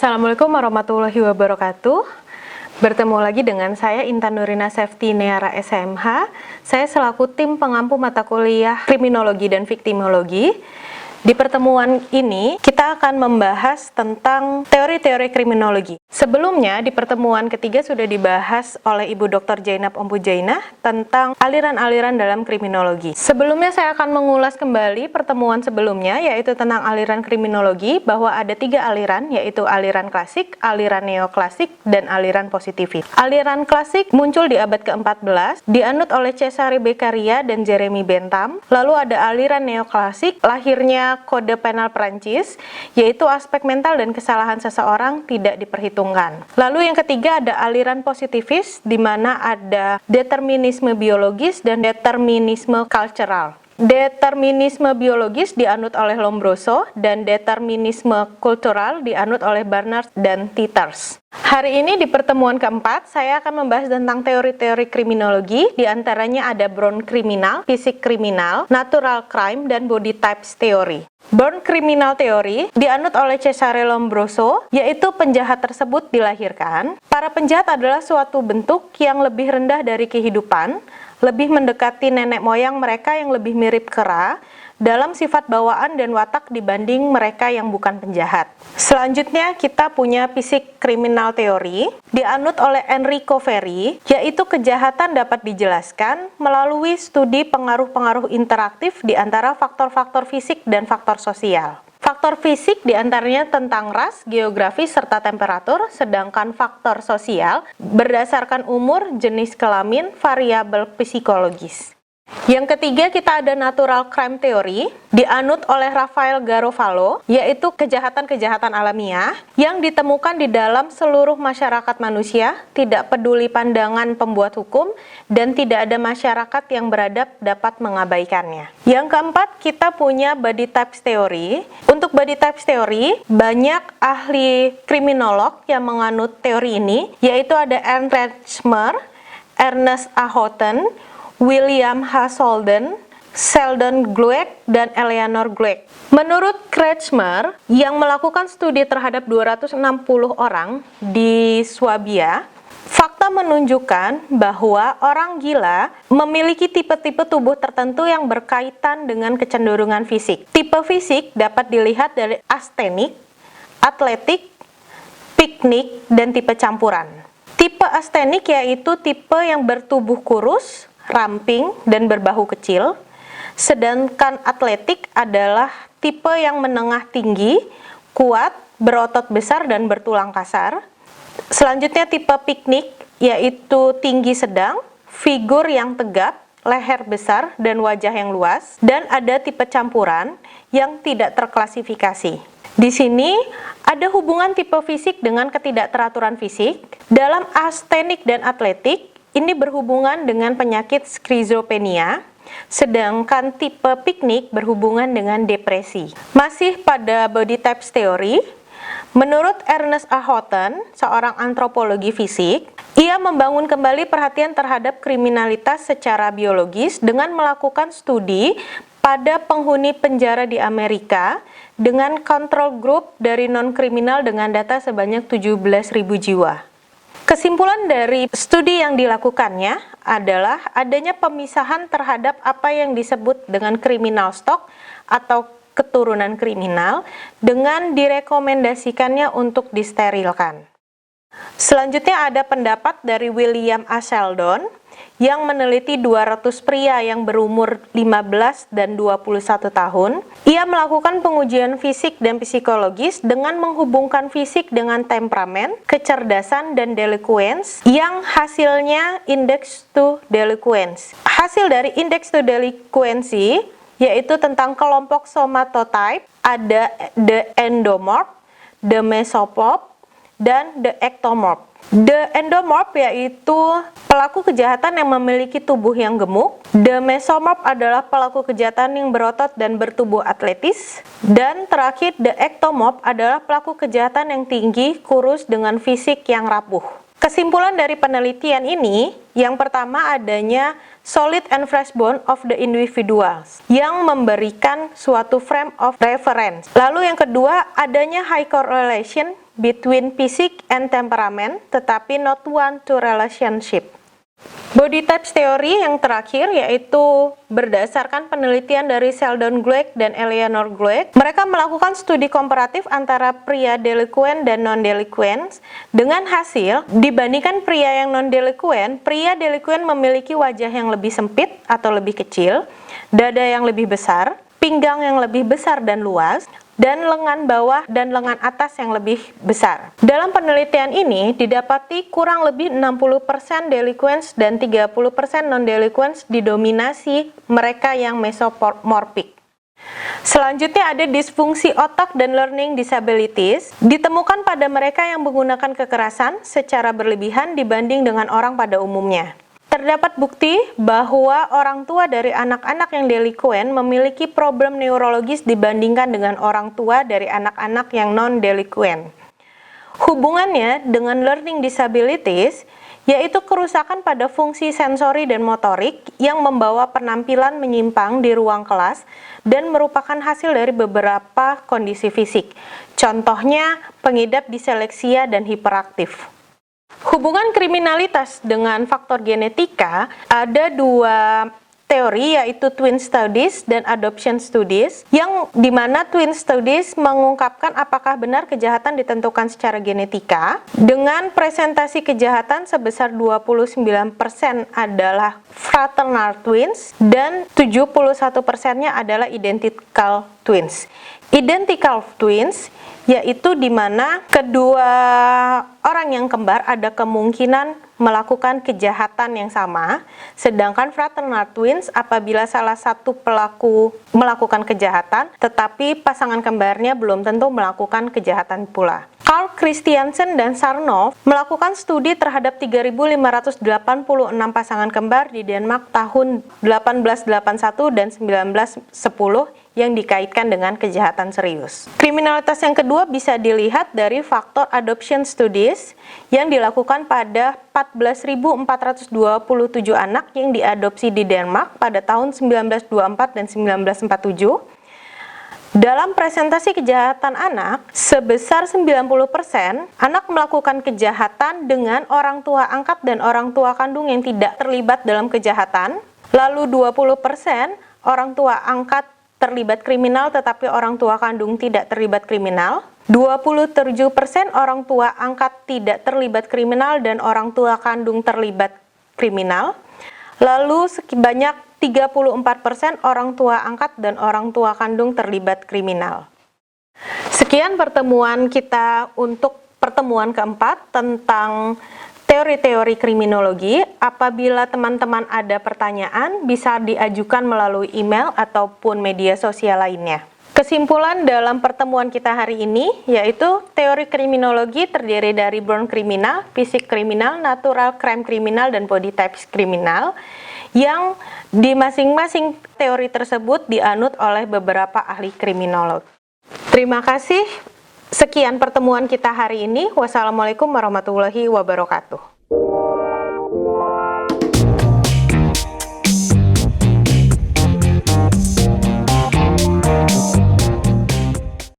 Assalamualaikum warahmatullahi wabarakatuh. Bertemu lagi dengan saya Intan Nurina Safety Neara SMH. Saya selaku tim pengampu mata kuliah Kriminologi dan Viktimologi. Di pertemuan ini, kita akan membahas tentang teori-teori kriminologi. Sebelumnya, di pertemuan ketiga sudah dibahas oleh Ibu Dr. Jainab Ompujainah tentang aliran-aliran dalam kriminologi. Sebelumnya, saya akan mengulas kembali pertemuan sebelumnya, yaitu tentang aliran kriminologi, bahwa ada 3 aliran, yaitu aliran klasik, aliran neoklasik, dan aliran positivis. Aliran klasik muncul di abad ke-14, dianut oleh Cesare Beccaria dan Jeremy Bentham. Lalu ada aliran neoklasik, lahirnya kode penal Perancis, yaitu aspek mental dan kesalahan seseorang tidak diperhitungkan. Lalu yang ketiga ada aliran positivis, di mana ada determinisme biologis dan determinisme cultural. Determinisme biologis dianut oleh Lombroso dan determinisme kultural dianut oleh Barnard dan Titers. Hari ini di pertemuan keempat, saya akan membahas tentang teori-teori kriminologi, diantaranya ada Born Criminal, Fisik Kriminal, Natural Crime, dan Body Types Theory. Born Criminal Theory dianut oleh Cesare Lombroso, yaitu penjahat tersebut dilahirkan. Para penjahat adalah suatu bentuk yang lebih rendah dari kehidupan, lebih mendekati nenek moyang mereka yang lebih mirip kera, dalam sifat bawaan dan watak dibanding mereka yang bukan penjahat. Selanjutnya kita punya Fisik Kriminal Theory, dianut oleh Enrico Ferri, yaitu kejahatan dapat dijelaskan melalui studi pengaruh-pengaruh interaktif di antara faktor-faktor fisik dan faktor sosial. Faktor fisik diantaranya tentang ras, geografi, serta temperatur, sedangkan faktor sosial berdasarkan umur, jenis kelamin, variabel psikologis. Yang ketiga kita ada Natural Crime Theory, dianut oleh Rafael Garofalo, yaitu kejahatan-kejahatan alamiah yang ditemukan di dalam seluruh masyarakat manusia, tidak peduli pandangan pembuat hukum, dan tidak ada masyarakat yang beradab dapat mengabaikannya. Yang keempat kita punya Body Types Theory. Untuk Body Types Theory, banyak ahli kriminolog yang menganut teori ini, yaitu ada Ernst Kretschmer, Ernest A. Houghton, William H. Solden, Sheldon Glueck, dan Eleanor Glueck. Menurut Kretschmer, yang melakukan studi terhadap 260 orang di Swabia, fakta menunjukkan bahwa orang gila memiliki tipe-tipe tubuh tertentu yang berkaitan dengan kecenderungan fisik. Tipe fisik dapat dilihat dari astenik, atletik, piknik, dan tipe campuran. Tipe astenik yaitu tipe yang bertubuh kurus, ramping, dan berbahu kecil, sedangkan atletik adalah tipe yang menengah tinggi, kuat, berotot besar, dan bertulang kasar. Selanjutnya tipe piknik, yaitu tinggi sedang, figur yang tegap, leher besar, dan wajah yang luas, dan ada tipe campuran yang tidak terklasifikasi. Di sini ada hubungan tipe fisik dengan ketidakteraturan fisik. Dalam astenik dan atletik, ini berhubungan dengan penyakit skizofrenia, sedangkan tipe piknik berhubungan dengan depresi. Masih pada Body Types Theory, menurut Ernest A. Houghton, seorang antropologi fisik, ia membangun kembali perhatian terhadap kriminalitas secara biologis dengan melakukan studi pada penghuni penjara di Amerika dengan control group dari non-kriminal dengan data sebanyak 17.000 jiwa. Kesimpulan dari studi yang dilakukannya adalah adanya pemisahan terhadap apa yang disebut dengan criminal stock atau keturunan kriminal dengan direkomendasikannya untuk disterilkan. Selanjutnya ada pendapat dari William A. Sheldon yang meneliti 200 pria yang berumur 15 dan 21 tahun. Ia melakukan pengujian fisik dan psikologis dengan menghubungkan fisik dengan temperamen, kecerdasan, dan delinquence yang hasilnya index to delinquence. Hasil dari index to delinquency yaitu tentang kelompok somatotype, ada the endomorph, the mesomorph, dan the ectomorph. The endomorph yaitu pelaku kejahatan yang memiliki tubuh yang gemuk. The mesomorph adalah pelaku kejahatan yang berotot dan bertubuh atletis. Dan terakhir, the ectomorph adalah pelaku kejahatan yang tinggi, kurus, dengan fisik yang rapuh. Kesimpulan dari penelitian ini, yang pertama adanya solid and fresh bone of the individuals yang memberikan suatu frame of reference. Lalu yang kedua adanya high correlation between physique and temperament, tetapi not one-to relationship. Body types teori yang terakhir yaitu berdasarkan penelitian dari Sheldon Gleick dan Eleanor Gleick. Mereka melakukan studi komparatif antara pria delikuen dan non-delikuen. Dengan hasil, dibandingkan pria yang non-delikuen, pria delikuen memiliki wajah yang lebih sempit atau lebih kecil, dada yang lebih besar, pinggang yang lebih besar dan luas, dan lengan bawah dan lengan atas yang lebih besar. Dalam penelitian ini didapati kurang lebih 60% delinquents dan 30% non-delinquents didominasi mereka yang mesomorphic. Selanjutnya ada disfungsi otak dan learning disabilities, ditemukan pada mereka yang menggunakan kekerasan secara berlebihan dibanding dengan orang pada umumnya. Terdapat bukti bahwa orang tua dari anak-anak yang delikuen memiliki problem neurologis dibandingkan dengan orang tua dari anak-anak yang non-delikuen. Hubungannya dengan learning disabilities yaitu kerusakan pada fungsi sensori dan motorik yang membawa penampilan menyimpang di ruang kelas dan merupakan hasil dari beberapa kondisi fisik. Contohnya pengidap diseleksia dan hiperaktif. Hubungan kriminalitas dengan faktor genetika ada dua teori yaitu twin studies dan adoption studies, yang dimana twin studies mengungkapkan apakah benar kejahatan ditentukan secara genetika dengan presentasi kejahatan sebesar 29% adalah fraternal twins dan 71%-nya adalah identical twins. Identical twins yaitu di mana kedua orang yang kembar ada kemungkinan melakukan kejahatan yang sama, sedangkan fraternal twins apabila salah satu pelaku melakukan kejahatan, tetapi pasangan kembarnya belum tentu melakukan kejahatan pula. Carl Christiansen dan Sarnoff melakukan studi terhadap 3.586 pasangan kembar di Denmark tahun 1881 dan 1910 yang dikaitkan dengan kejahatan serius. Kriminalitas yang kedua bisa dilihat dari faktor adoption studies yang dilakukan pada 14.427 anak yang diadopsi di Denmark pada tahun 1924 dan 1947. Dalam presentasi kejahatan anak, sebesar 90% anak melakukan kejahatan dengan orang tua angkat dan orang tua kandung yang tidak terlibat dalam kejahatan, lalu 20% orang tua angkat terlibat kriminal tetapi orang tua kandung tidak terlibat kriminal, 27% orang tua angkat tidak terlibat kriminal dan orang tua kandung terlibat kriminal, lalu sebanyak 34% orang tua angkat dan orang tua kandung terlibat kriminal. Sekian pertemuan kita untuk pertemuan keempat tentang teori-teori kriminologi. Apabila teman-teman ada pertanyaan, bisa diajukan melalui email ataupun media sosial lainnya. Kesimpulan dalam pertemuan kita hari ini yaitu teori kriminologi terdiri dari born kriminal, fisik kriminal, natural crime kriminal, dan body types kriminal, yang di masing-masing teori tersebut dianut oleh beberapa ahli kriminolog. Terima kasih. Sekian pertemuan kita hari ini. Wassalamualaikum warahmatullahi wabarakatuh.